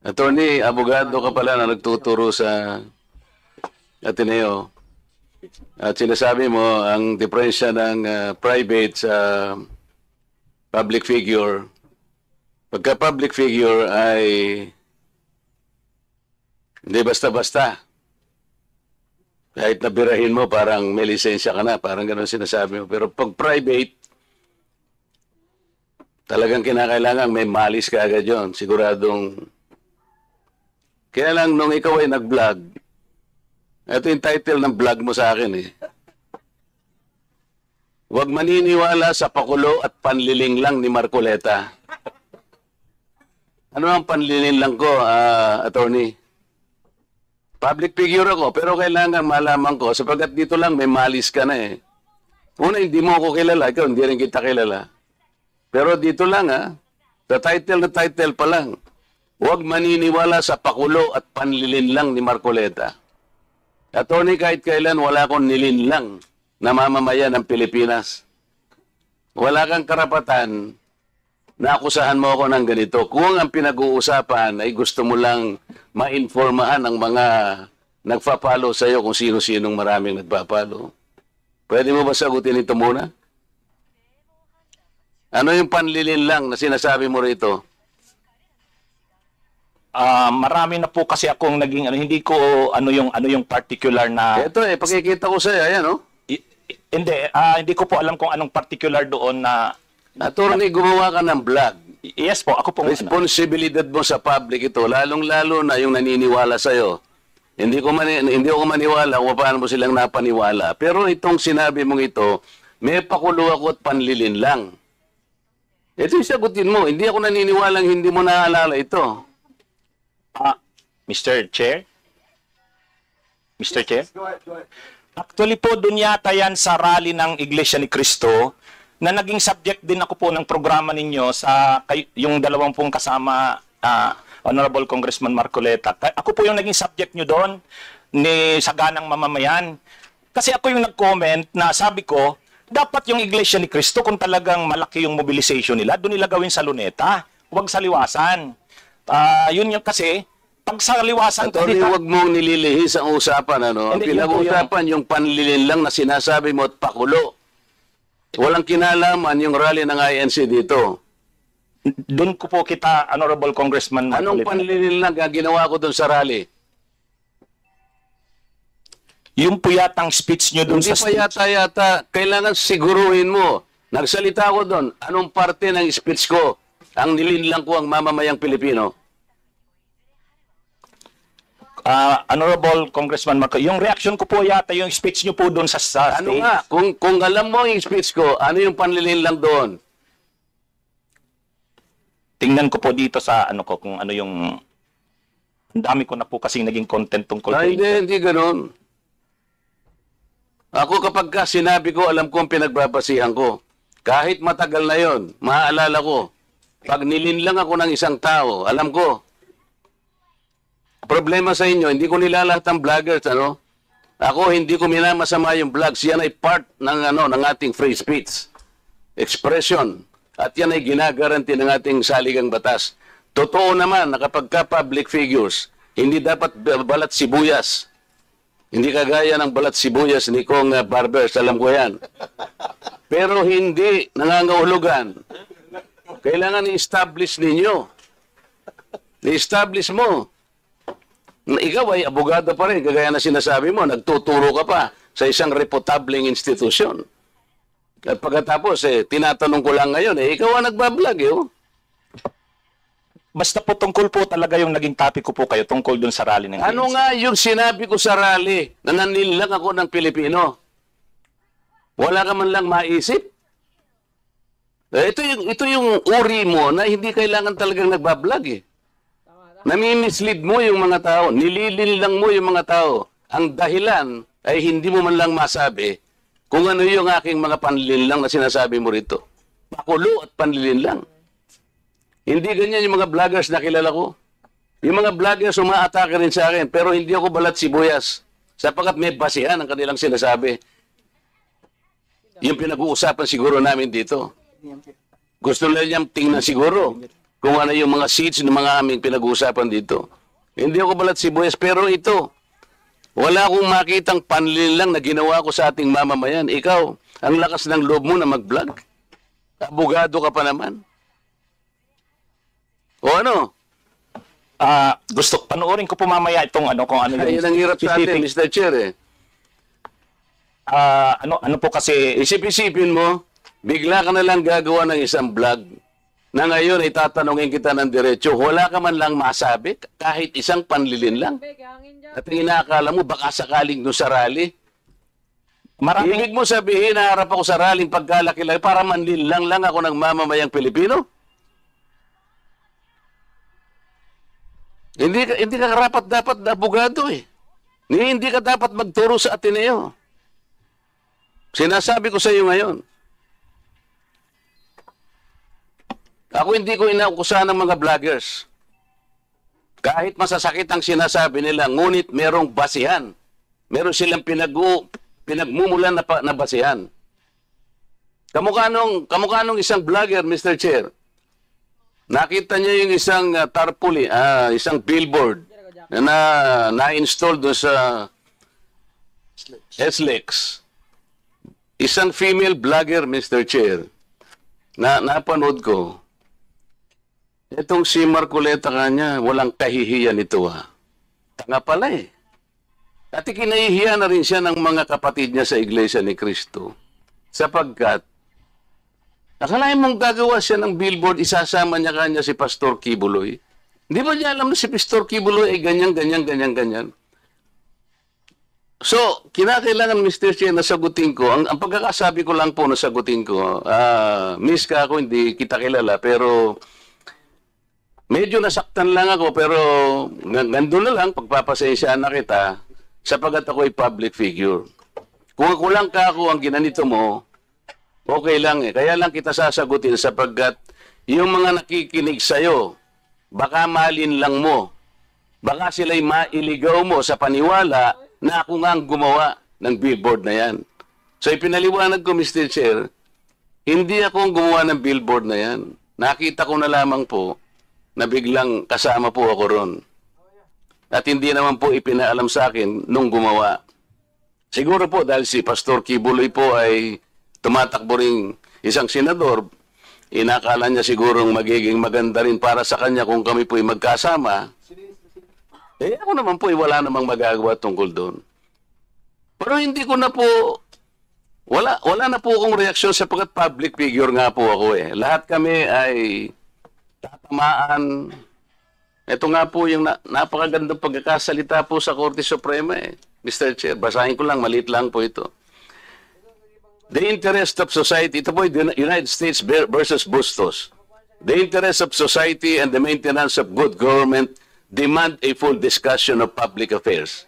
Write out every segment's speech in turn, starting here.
Attorney, abogado ka pala na nagtuturo sa Ateneo. At sinasabi mo, ang diferensya ng private sa public figure, pagka public figure ay hindi basta-basta. Kahit nabirahin mo, parang may lisensya ka na, parang gano'n sinasabi mo. Pero pag private, talagang kinakailangan may malis ka agad yun. Siguradong. Kaya lang nung ikaw ay nag-vlog, ito yung title ng vlog mo sa akin eh. Huwag maniniwala sa pakulo at panliling lang ni Marcoleta. Ano ang panliling lang ko, attorney? Public figure ako, pero kailangan malaman ko, sapagkat dito lang may malis ka na eh. Una, hindi mo ako kilala, ikaw hindi rin kita kilala. Pero dito lang sa title na title pa lang, huwag maniniwala sa pakulo at panlilinlang ni Marcoleta. Attorney, kahit kailan wala akong nilinlang na mamamayan ng Pilipinas. Wala kang karapatan na akusahan mo ako ng ganito. Kung ang pinag-uusapan ay gusto mo lang ma-informahan ang mga nagpa-follow sa iyo kung sino-sinong maraming nagpa-follow. Pwede mo ba sagutin ito muna? Ano yung panlilinlang na sinasabi mo rito? Marami na po kasi akong naging hindi ko ano yung particular na Ito pakikita ko sa iyo, ayan hindi ko po alam kung anong particular doon na attorney, gumawa ka ng vlog. yes po, ako po Responsibilidad mo sa public ito, lalong-lalo na yung naniniwala sa iyo. Hindi ako maniwala kung paano mo silang napaniwala. Pero itong sinabi mong ito, may pakulo ako at panlilin lang. Ito yung sagutin mo. Hindi ako naniniwalang hindi mo naalala ito. Mr. Chair? Mr. Chair? Actually po, dun yata yan sa rally ng Iglesia ni Cristo na naging subject din ako po ng programa ninyo sa yung dalawang pong kasama Honorable Congressman Marcoleta. Ako po yung naging subject nyo doon ni Saganang Mamamayan. Kasi ako yung nag-comment na sabi ko, dapat yung Iglesia ni Cristo kung talagang malaki yung mobilization nila, doon nila gawin sa Luneta, huwag sa Liwasan. Yun yung kasi, pag sa Liwasan... Attorney, huwag mong nililihis ang usapan. Ang pinag-usapan yung panlilin lang na sinasabi mo at pakulo. Walang kinalaman yung rally ng INC dito. Doon ko po kita, Honorable Congressman Marcoleta. Anong panlilin lang ang ginawa ko doon sa rally? Yung po yatang speech nyo doon sa speech. Hindi pa yata. Kailangan siguruhin mo. Nagsalita ko doon. Anong parte ng speech ko ang nilinlang ko ang mamamayang Pilipino? Honorable Congressman Marco, yung reaction ko po yata yung speech nyo po doon sa stage. Ano nga? Kung alam mo yung speech ko, ano yung panlilinlang doon? Tingnan ko po dito sa ano ko, kung ano yung... Ang dami ko na po kasing naging content tungkol po. Hindi ganoon. Ako kapag sinabi ko, alam ko ang pinagbabasihan ko. Kahit matagal na yon, maaalala ko. Pag nilinlang ako ng isang tao, alam ko. Problema sa inyo, hindi ko nilalahat ang vloggers, Ako, hindi ko minamasama yung vlogs. Yan ay part ng ating free speech. Expression. At yan ay ginagaranti ng ating saligang batas. Totoo naman na kapag ka-public figures, hindi dapat balat sibuyas. Hindi kagaya ng balat sibuyas ni Kong Barbers, alam ko yan. Pero hindi nangangahulugan. Kailangan i-establish ninyo. I-establish mo. Ikaw ay abogado pa rin, kagaya na sinasabi mo, nagtuturo ka pa sa isang reputabling institusyon. At pagkatapos, tinatanong ko lang ngayon, ikaw ang nagbablog, Basta po tungkol po talaga yung naging topic ko po kayo, tungkol dun sa rally ng Ano ANC. nga yung sinabi ko sa rally na nanilang ako ng Pilipino? Wala ka man lang maisip? Ito yung uri mo na hindi kailangan talagang nagbablog Nami-mislead mo yung mga tao, nilililang mo yung mga tao. Ang dahilan ay hindi mo man lang masabi kung ano yung aking mga panlilinlang na sinasabi mo rito. Pakulo at panlilinlang. Hindi ganyan yung mga vloggers na kilala ko. Yung mga vloggers umaatake rin sa akin, pero hindi ako balat sibuyas. Sapagkat may basihan ang kanilang sinasabi. Yung pinag-uusapan siguro namin dito. Gusto nila niyang tingnan siguro. kung ano yung mga seats ng mga aming pinag-uusapan dito. Hindi ako balat sibuyas, pero ito, wala akong makitang panlilin lang na ginawa ko sa ating mamamayan. Ikaw, ang lakas ng loob mo na mag-vlog. Abogado ka pa naman. O ano? Gusto, panoorin ko po mamaya itong ano, kung ano Ay, yung yan ang hirap sa atin, specific. Mr. Chair eh. Ano po kasi, Isip-isipin mo, bigla ka na lang gagawa ng isang vlog na ngayon ay tatanungin kita ng diretso, wala ka man lang masabi, kahit isang panlilin lang. At ang inaakala mo, baka sakaling doon sa rally. maraming, Ibig mo sabihin, naharap ako sa rallying pagkalaki-laki para manlilang lang ako ng mamamayang Pilipino? Hindi ka karapat dapat na abogado eh. Hindi ka dapat magturo sa Ateneo. Sinasabi ko sa iyo ngayon. Ako hindi ko inaukusahan ng mga vloggers. Kahit masasakit ang sinasabi nila, ngunit merong basihan. Meron silang pinagmumulan na basihan. Kamukha nung isang vlogger, Mr. Chair. Nakita niya yung isang tarpaulin, isang billboard na na-install doon sa SLEX. Isang female vlogger, Mr. Chair, na napanood ko. Itong si Marcoleta kanya, walang kahihiyan ito Tanga pala eh. At kinahihiya na rin siya ng mga kapatid niya sa Iglesia ni Cristo. Sapagkat, akalain mong gagawa siya ng billboard, isasama niya kanya si Pastor Kibuloy. Hindi ba niya alam na si Pastor Kibuloy ay ganyan. So, kinakailangan, Mr. Chair, na sagutin ko. Ang pagkakasabi ko lang po na sagutin ko, miss ka ako, hindi kita kilala, pero medyo nasaktan lang ako, pero nandun na lang, pagpapasensyaan na kita, sapagat ako ay public figure. Kung ako lang ka ako ang ginanito mo, okay lang eh. Kaya lang kita sasagutin sapagkat yung mga nakikinig sa'yo, baka malin lang mo. Baka sila'y mailigaw mo sa paniwala na ako nga ang gumawa ng billboard na yan. So ipinaliwanag ko, Mr. Chair, hindi ako ang gumawa ng billboard na yan. Nakita ko na lamang po na biglang kasama po ako ron. At hindi naman po ipinaalam sa akin nung gumawa. Siguro po dahil si Pastor Kibuloy po ay tumatakbo ring isang senador, inakala niya sigurong magiging maganda rin para sa kanya kung kami po ay magkasama. Eh ako naman po ay wala namang magagawa tungkol doon. Pero hindi ko na po, wala na po akong reaksyon sapagkat public figure nga po ako eh. Lahat kami ay tatamaan. Ito nga po yung napakagandang pagkakasalita po sa Korte Suprema eh. Mr. Chair, basahin ko lang, maliit lang po ito. The interest of society, ito po yung United States versus Bustos. The interest of society and the maintenance of good government demand a full discussion of public affairs.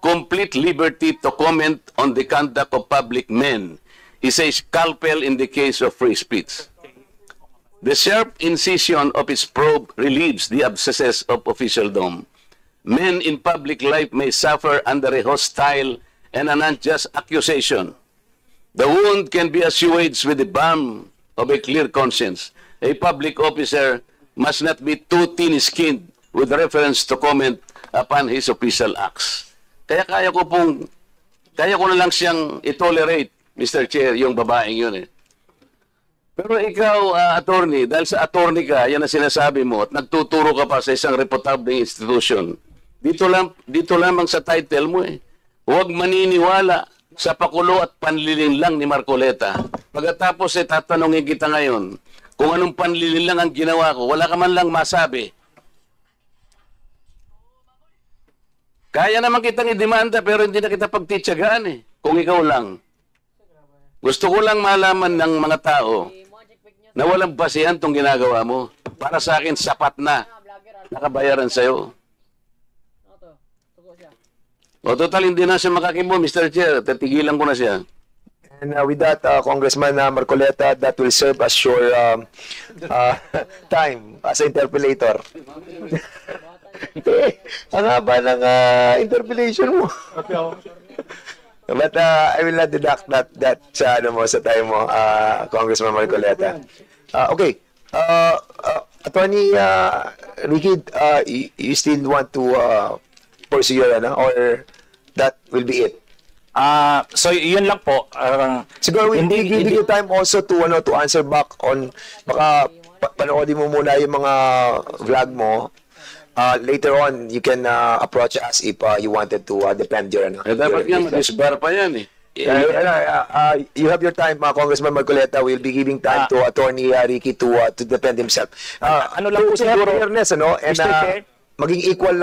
Complete liberty to comment on the conduct of public men is a scalpel in the case of free speech. The sharp incision of its probe relieves the abscesses of officialdom. Men in public life may suffer under a hostile and an unjust accusation. The wound can be assuaged with the balm of a clear conscience. A public officer must not be too thin-skinned with reference to comment upon his official acts. Kaya ko na lang siyang i-tolerate, Mr. Chair, yung babaeng yun eh. Pero ikaw, attorney, dahil sa attorney ka, yan ang sinasabi mo, at nagtuturo ka pa sa isang reputable institution, dito lamang sa title mo eh. Huwag maniniwala sa pakulo at panlilin lang ni Marcoleta. Pagkatapos tatanungin kita ngayon, kung anong panlilin lang ang ginawa ko, wala ka man lang masabi. Kaya naman kitang idemanda pero hindi na kita pagtitsagaan eh, kung ikaw lang. Gusto ko lang malaman ng mga tao na walang basihan itong ginagawa mo. Para sa akin, sapat na nakabayaran sa'yo. O total, hindi na siya makakimbo, Mr. Chair. Tatigilan ko na siya. And with that, Congressman Marcoleta, that will serve as your time as interpellator. Ang haba ng interpellation mo. But I will not deduct that sa time mo, Congressman Marcoleta. Okay. Attorney Ricky, you still want to pursue your, or that will be it? So yun lang po. Siguro we give you time also to to answer back on, baka panoodin mo muna yung mga vlog mo. Later on, you can approach us if you wanted to defend your Dapat nga mag-disbar pa yan eh. you have your time, Congressman Marcoleta. We'll be giving time to Attorney Ricky to defend himself. Ano lang po to have siguro, fairness, and Mr. Chair? maging equal